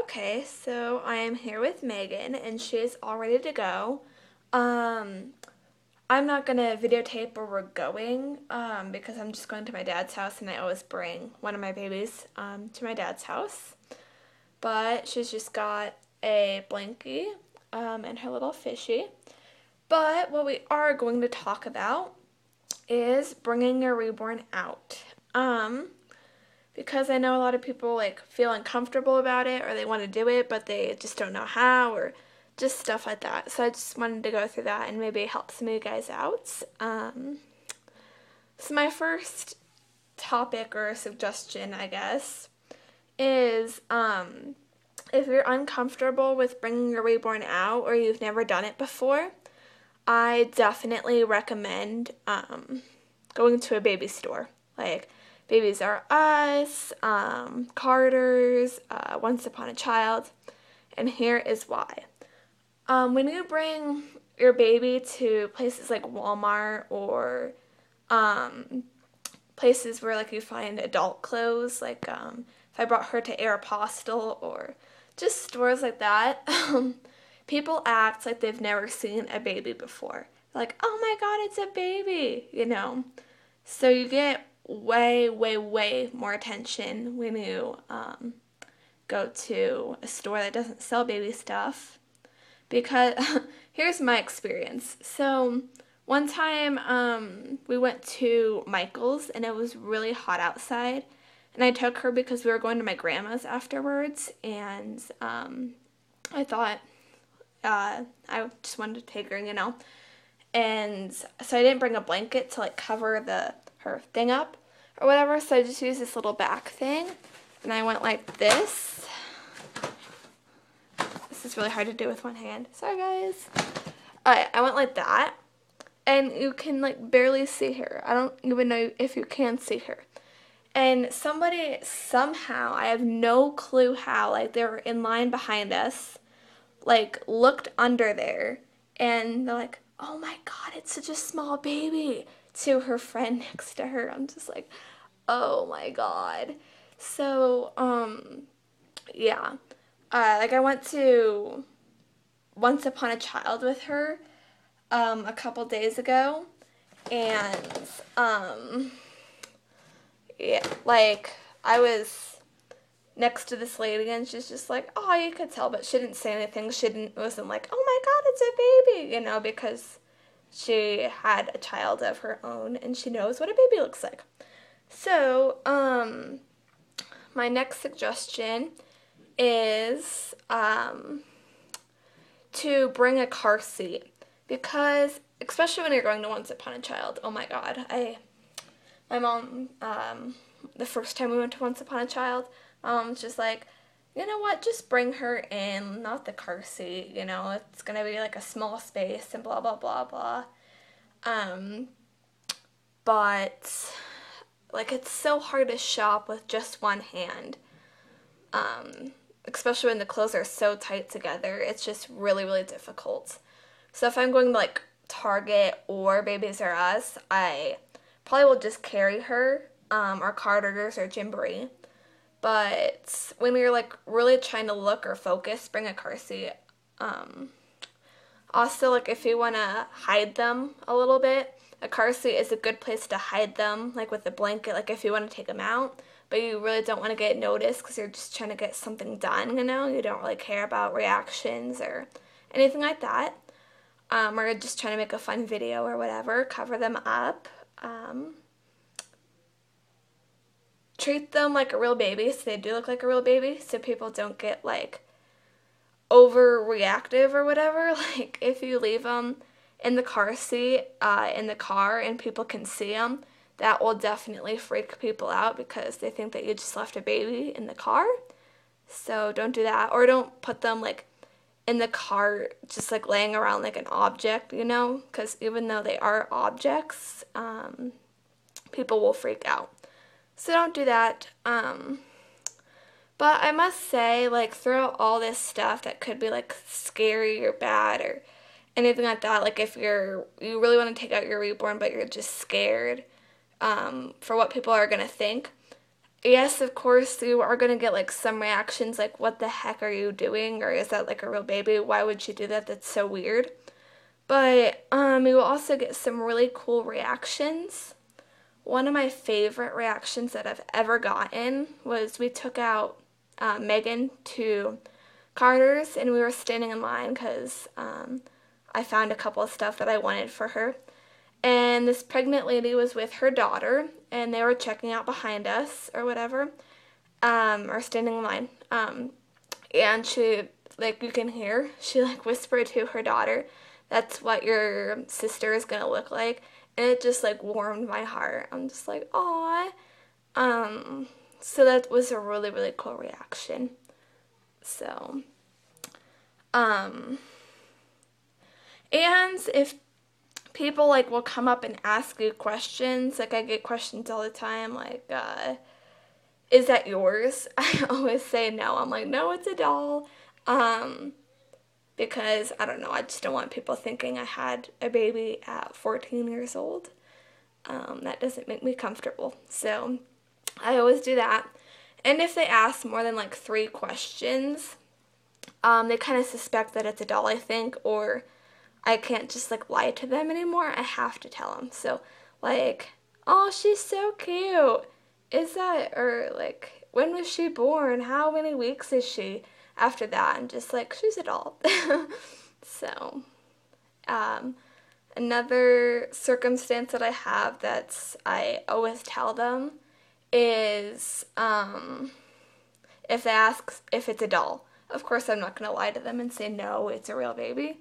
Okay, so I am here with Megan, and she is all ready to go. Um, I'm not gonna videotape where we're going, because I'm just going to my dad's house, and I always bring one of my babies, to my dad's house. But she's just got a blankie, and her little fishy. But what we are going to talk about is bringing your reborn out. Because I know a lot of people feel uncomfortable about it or they want to do it but they just don't know how or just stuff like that. So I just wanted to go through that and maybe help some of you guys out. So my first topic or suggestion, I guess, is if you're uncomfortable with bringing your reborn out or you've never done it before, I definitely recommend going to a baby store. Like Babies R Us, Carter's, Once Upon a Child, and here is why. When you bring your baby to places like Walmart or places where you find adult clothes, if I brought her to Aeropostale or just stores like that, people act like they've never seen a baby before. Like, oh my god, it's a baby, So you get way, way, way more attention when you go to a store that doesn't sell baby stuff. Because here's my experience. So one time we went to Michael's and it was really hot outside. And I took her because we were going to my grandma's afterwards. And I thought I just wanted to take her, And so I didn't bring a blanket to cover her thing up or whatever, so I just used this little back thing, and I went like this. This is really hard to do with one hand. Sorry, guys. Alright, I went like that, and you can barely see her. I don't even know if you can see her. And somebody, somehow, I have no clue how, they were in line behind us, looked under there, and they're like, oh my god, it's such a small baby, to her friend next to her. I'm just like, oh my god. So, yeah. I went to Once Upon a Child with her, a couple days ago, and, yeah, I was next to this lady, and she's just like, oh, you could tell, but she didn't say anything. Wasn't like, oh my god, it's a baby, because she had a child of her own, and she knows what a baby looks like. So, my next suggestion is, to bring a car seat, because, especially when you're going to Once Upon a Child, oh my god, my mom, the first time we went to Once Upon a Child, my mom's just like, you know what, just bring her in, not the car seat, it's gonna be a small space and blah, blah, blah, blah. But, it's so hard to shop with just one hand, especially when the clothes are so tight together. It's just really, really difficult. So if I'm going to, Target or Babies R Us, I probably will just carry her, or Carter's or Gymboree. But when you're really trying to look or focus, bring a car seat. Also, if you want to hide them a little bit, a car seat is a good place to hide them, with a blanket, if you want to take them out, but you really don't want to get noticed because you're just trying to get something done, you don't really care about reactions or anything like that, or you're just trying to make a fun video or whatever. Cover them up. Treat them like a real baby, so they do look like a real baby, so people don't get overreactive or whatever. If you leave them in the car seat in the car and people can see them, that will definitely freak people out because they think that you just left a baby in the car. So don't do that, or don't put them in the car just laying around like an object, because even though they are objects, people will freak out. So don't do that. But I must say, throughout all this stuff that could be, scary or bad or anything like that, if you really want to take out your reborn but you're just scared for what people are going to think, yes, of course, you are going to get like some reactions like, what the heck are you doing? Or is that like a real baby? Why would you do that? That's so weird. But you will also get some really cool reactions. One of my favorite reactions that I've ever gotten was we took out Megan to Carter's, and we were standing in line because I found a couple of stuff that I wanted for her. And this pregnant lady was with her daughter, and they were checking out behind us or whatever, or standing in line. And she, like, you can hear, she like whispered to her daughter, "That's what your sister is gonna look like." And it just like warmed my heart. I'm just like, "Aw." So that was a really, really cool reaction. So, um, and if people like will come up and ask you questions, like I get questions all the time, like, is that yours? I always say no. I'm like, no, it's a doll. Because I don't know, I just don't want people thinking I had a baby at 14 years old. That doesn't make me comfortable. So I always do that. And if they ask more than like 3 questions, they kind of suspect that it's a doll, I think, or I can't just like lie to them anymore. I have to tell them. So like, "Oh, she's so cute. Is that," or like, "When was she born? How many weeks is she?" After that, I'm just like, "She's a doll." So, another circumstance that I have that's I always tell them is if they ask if it's a doll. Of course, I'm not going to lie to them and say no, it's a real baby.